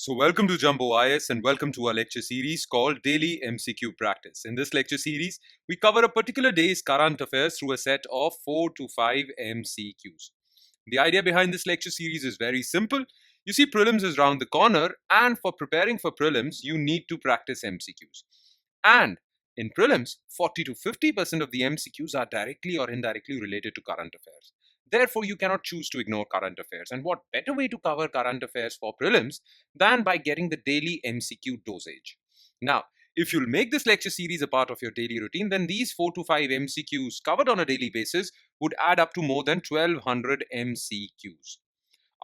So welcome to Jumbo IS and welcome to our lecture series called Daily MCQ Practice. In this lecture series, we cover a particular day's current affairs through a set of 4 to 5 MCQs. The idea behind this lecture series is very simple. You see, prelims is round the corner, and for preparing for prelims, you need to practice MCQs. And in prelims, 40 to 50% of the MCQs are directly or indirectly related to current affairs. Therefore, you cannot choose to ignore current affairs. And what better way to cover current affairs for prelims than by getting the daily MCQ dosage? Now, if you'll make this lecture series a part of your daily routine, then these 4 to 5 MCQs covered on a daily basis would add up to more than 1200 MCQs.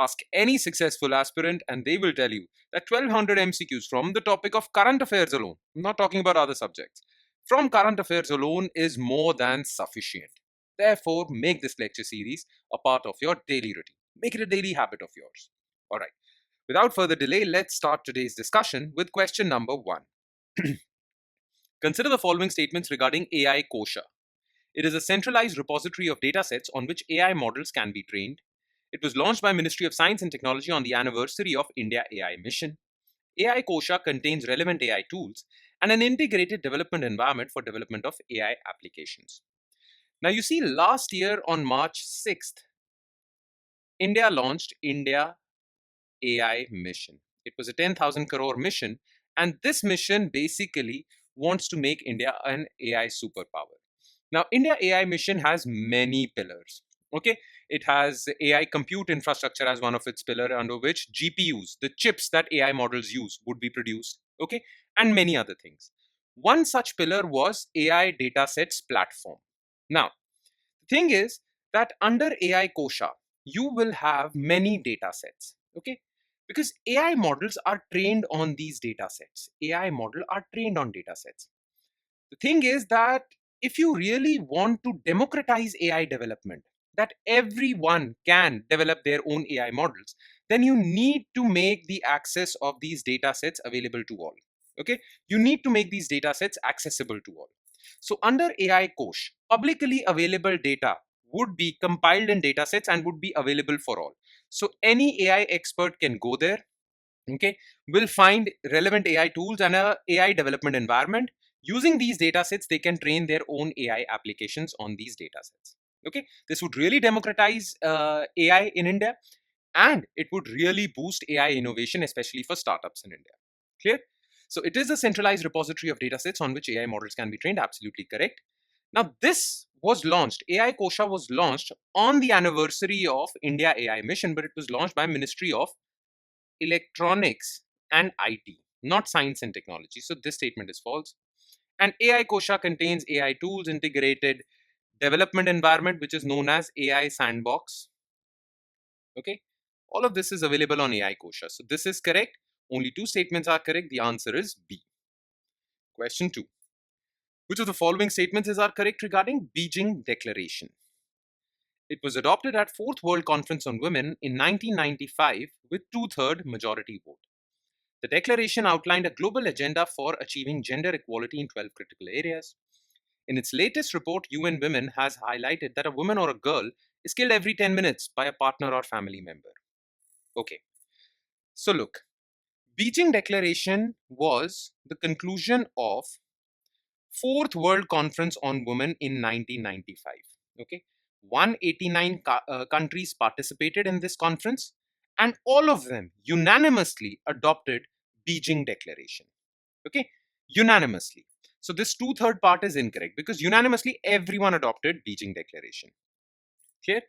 Ask any successful aspirant and they will tell you that 1200 MCQs from the topic of current affairs alone, I'm not talking about other subjects, from current affairs alone is more than sufficient. Therefore, make this lecture series a part of your daily routine. Make it a daily habit of yours. All right. Without further delay, let's start today's discussion with question number 1. Consider the following statements regarding AI Kosha. It is a centralized repository of datasets on which AI models can be trained. It was launched by Ministry of Science and Technology on the anniversary of India AI mission. AI Kosha contains relevant AI tools and an integrated development environment for development of AI applications. Now you see, last year on March 6th, India launched India AI mission. It was a 10,000 crore mission, and this mission basically wants to make India an AI superpower. Now, India AI mission has many pillars. Okay, it has AI compute infrastructure as one of its pillar, under which GPUs, the chips that AI models use, would be produced. Okay, and many other things. One such pillar was AI datasets platform. Now, the thing is that under AI Kosha, you will have many datasets. Okay, because AI models are trained on these datasets. AI model are trained on datasets. The thing is that if you really want to democratize AI development, that everyone can develop their own AI models, then you need to make the access of these data sets available to all. Okay, you need to make these data sets accessible to all. So under AI Kosh, publicly available data would be compiled in data sets and would be available for all. So any AI expert can go there, okay, will find relevant AI tools and a AI development environment. Using these data sets, they can train their own AI applications on these data sets. Okay, this would really democratize AI in India, and it would really boost AI innovation, especially for startups in India. Clear? So it is a centralized repository of data sets on which AI models can be trained. Absolutely correct. Now, this was launched, AI Kosha was launched on the anniversary of India AI mission, but it was launched by Ministry of Electronics and IT, not Science and Technology. So this statement is false. And AI Kosha contains AI tools, integrated development environment, which is known as AI Sandbox. Okay, all of this is available on AI Kosha. So this is correct. Only two statements are correct. The answer is B. Question 2. Which of the following statements are correct regarding Beijing Declaration? It was adopted at 4th World Conference on Women in 1995 with 2/3 majority vote. The declaration outlined a global agenda for achieving gender equality in 12 critical areas. In its latest report, UN Women has highlighted that a woman or a girl is killed every 10 minutes by a partner or family member. Okay, so look, Beijing Declaration was the conclusion of 4th World Conference on Women in 1995. Okay, 189 countries participated in this conference, and all of them unanimously adopted Beijing Declaration. Okay, unanimously. So this 2/3 part is incorrect because unanimously everyone adopted Beijing Declaration. Clear?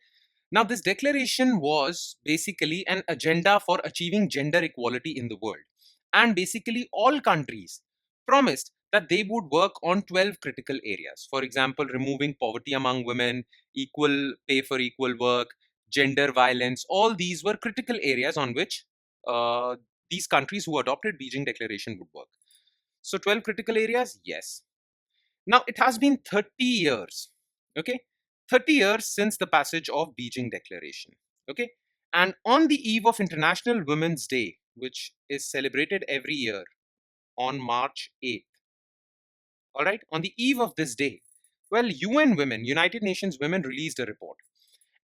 Now, this declaration was basically an agenda for achieving gender equality in the world. And basically, all countries promised that they would work on 12 critical areas. For example, removing poverty among women, equal pay for equal work, gender violence. All these were critical areas on which these countries who adopted Beijing Declaration would work. So 12 critical areas, yes. Now, it has been 30 years, okay? 30 years since the passage of Beijing Declaration, okay? And on the eve of International Women's Day, which is celebrated every year on March 8th, all right? On the eve of this day, well, UN Women, United Nations Women released a report.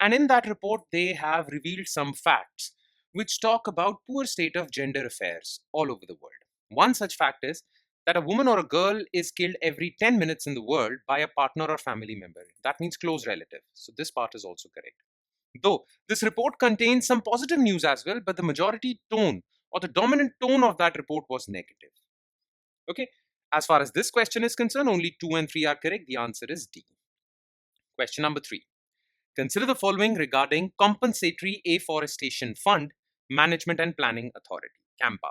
And in that report, they have revealed some facts which talk about poor state of gender affairs all over the world. One such fact is that a woman or a girl is killed every 10 minutes in the world by a partner or family member. That means close relative. So this part is also correct. Though this report contains some positive news as well, but the majority tone or the dominant tone of that report was negative. Okay. As far as this question is concerned, only 2 and 3 are correct. The answer is D. Question number 3. Consider the following regarding Compensatory Afforestation Fund Management and Planning Authority, CAMPA.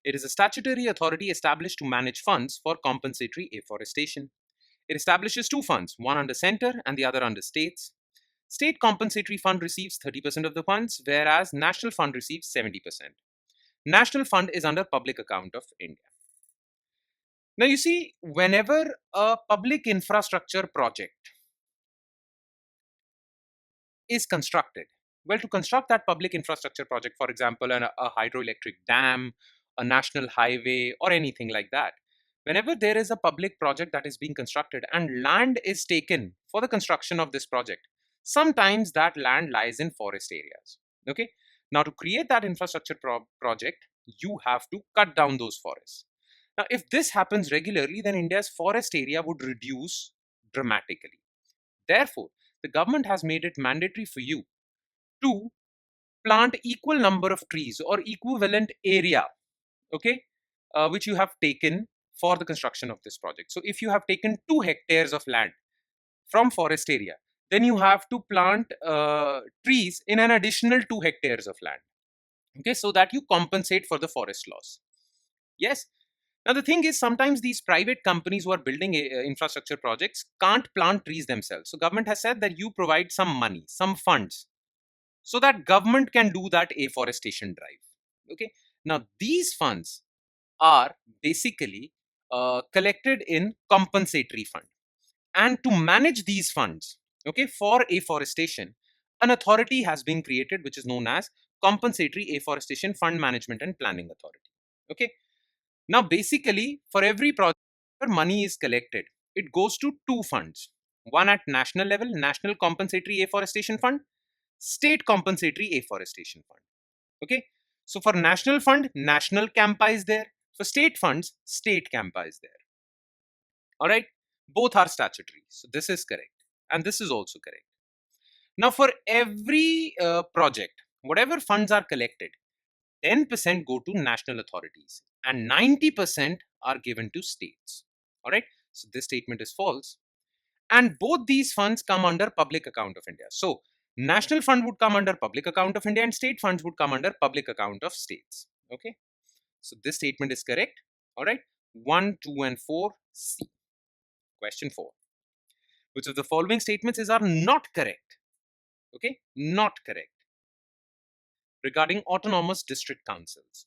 It is a statutory authority established to manage funds for compensatory afforestation. It establishes two funds, one under center and the other under states. State Compensatory Fund receives 30% of the funds, whereas National Fund receives 70%. National Fund is under Public Account of India. Now you see, whenever a public infrastructure project is constructed, well, to construct that public infrastructure project, for example, a hydroelectric dam, a national highway, or anything like that, whenever there is a public project that is being constructed and land is taken for the construction of this project, sometimes that land lies in forest areas. Okay. Now, to create that infrastructure project, you have to cut down those forests. Now, if this happens regularly, then India's forest area would reduce dramatically. Therefore, the government has made it mandatory for you to plant equal number of trees or equivalent area, okay, which you have taken for the construction of this project. So if you have taken 2 hectares of land from forest area, then you have to plant trees in an additional 2 hectares of land, okay, so that you compensate for the forest loss. Yes. Now the thing is, sometimes these private companies who are building infrastructure projects can't plant trees themselves. So government has said that you provide some money, some funds, so that government can do that afforestation drive. Okay. Now these funds are basically collected in compensatory fund, and to manage these funds, okay, for afforestation, an authority has been created which is known as Compensatory Afforestation Fund Management and Planning Authority. Okay. Now basically, for every project where money is collected, it goes to 2 funds, one at national level, National Compensatory Afforestation Fund, State Compensatory Afforestation Fund. Okay. So for national fund, national CAMPA is there. For state funds, state CAMPA is there. All right. Both are statutory. So this is correct. And this is also correct. Now for every project, whatever funds are collected, 10% go to national authorities and 90% are given to states. All right. So this statement is false. And both these funds come under Public Account of India. So national fund would come under Public Account of India and state funds would come under Public Account of States. Okay. So this statement is correct. All right. 1, 2, and 4, C. Question 4. Which of the following statements are not correct? Okay. Not correct. Regarding autonomous district councils.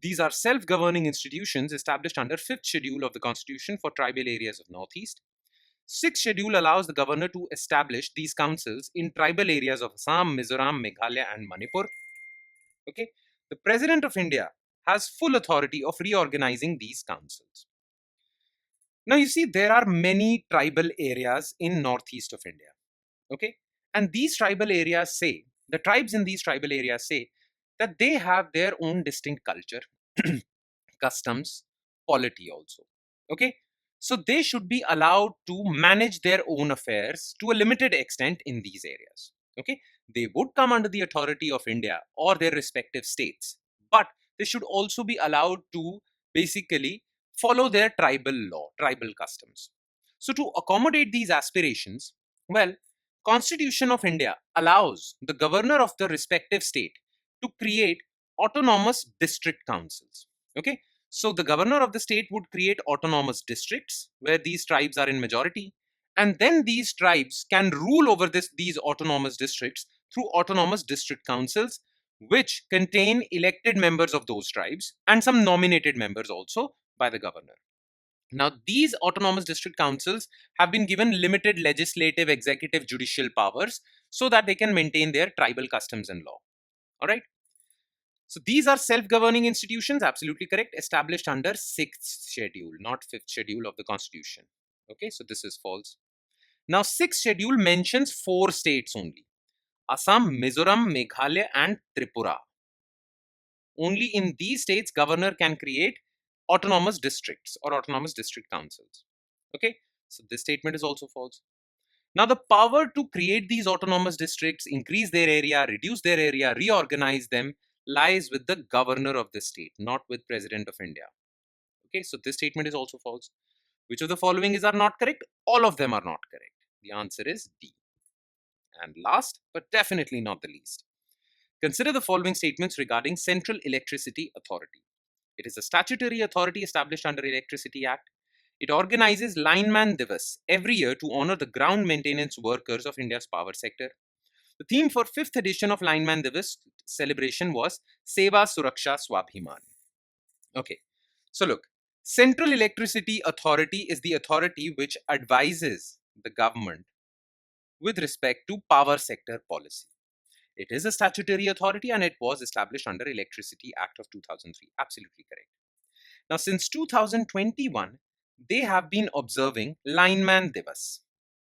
These are self-governing institutions established under 5th schedule of the Constitution for tribal areas of Northeast. 6th schedule allows the governor to establish these councils in tribal areas of Assam, Mizoram, Meghalaya, and Manipur. Okay. The President of India has full authority of reorganizing these councils. Now you see, there are many tribal areas in northeast of India. Okay. And these tribal areas say, the tribes in these tribal areas say that they have their own distinct culture, customs, polity also. Okay. So they should be allowed to manage their own affairs to a limited extent in these areas. Okay. They would come under the authority of India or their respective states, but they should also be allowed to basically follow their tribal law, tribal customs. So to accommodate these aspirations, well, Constitution of India allows the governor of the respective state to create autonomous district councils. Okay. So the governor of the state would create autonomous districts where these tribes are in majority, and then these tribes can rule over these autonomous districts through autonomous district councils, which contain elected members of those tribes and some nominated members also by the governor. Now, these autonomous district councils have been given limited legislative, executive, judicial powers so that they can maintain their tribal customs and law. All right. So these are self-governing institutions, absolutely correct, established under 6th schedule, not 5th schedule of the Constitution. Okay, so this is false. Now 6th schedule mentions 4 states only: Assam, Mizoram, Meghalaya, and Tripura. Only in these states, governor can create autonomous districts or autonomous district councils. Okay, so this statement is also false. Now, the power to create these autonomous districts, increase their area, reduce their area, reorganize them, lies with the governor of the state, not with President of India. Okay, so this statement is also false. Which of the following are not correct? All of them are not correct. The answer is D. And last, but definitely not the least, consider the following statements regarding Central Electricity Authority. It is a statutory authority established under Electricity Act. It organizes Lineman Divas every year to honor the ground maintenance workers of India's power sector. The theme for 5th edition of Lineman Divas celebration was Seva Suraksha Swabhiman. Okay, so look, Central Electricity Authority is the authority which advises the government with respect to power sector policy. It is a statutory authority and it was established under Electricity Act of 2003. Absolutely correct. Now, since 2021, they have been observing Lineman Divas.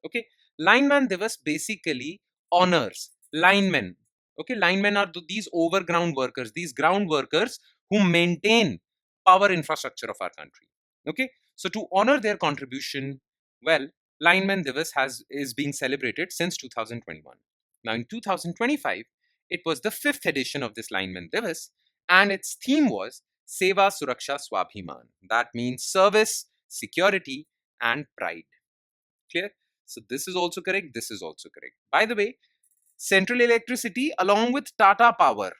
Okay, Lineman Divas basically honors linemen. Okay, linemen are these overground workers, these ground workers who maintain power infrastructure of our country. Okay, so to honor their contribution, well, Lineman Divas is being celebrated since 2021. Now, in 2025, it was the 5th edition of this Lineman Divas, and its theme was Seva Suraksha Swabhiman. That means service, security, and pride. Clear? So this is also correct. This is also correct. By the way, Central Electricity, along with Tata Power,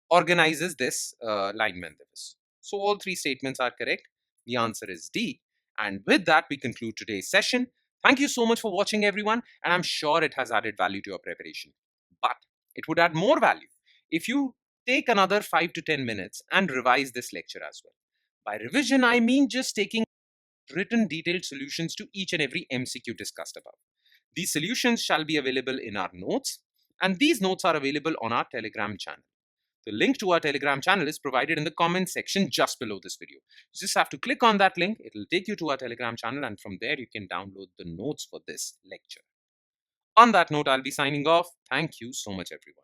organizes this lineman Divas. So all three statements are correct. The answer is D. And with that, we conclude today's session. Thank you so much for watching, everyone. And I'm sure it has added value to your preparation. But it would add more value if you take another 5 to 10 minutes and revise this lecture as well. By revision, I mean just taking written detailed solutions to each and every MCQ discussed above. These solutions shall be available in our notes, and these notes are available on our Telegram channel. The link to our Telegram channel is provided in the comment section just below this video. You just have to click on that link. It will take you to our Telegram channel, and from there you can download the notes for this lecture. On that note, I'll be signing off. Thank you so much, everyone.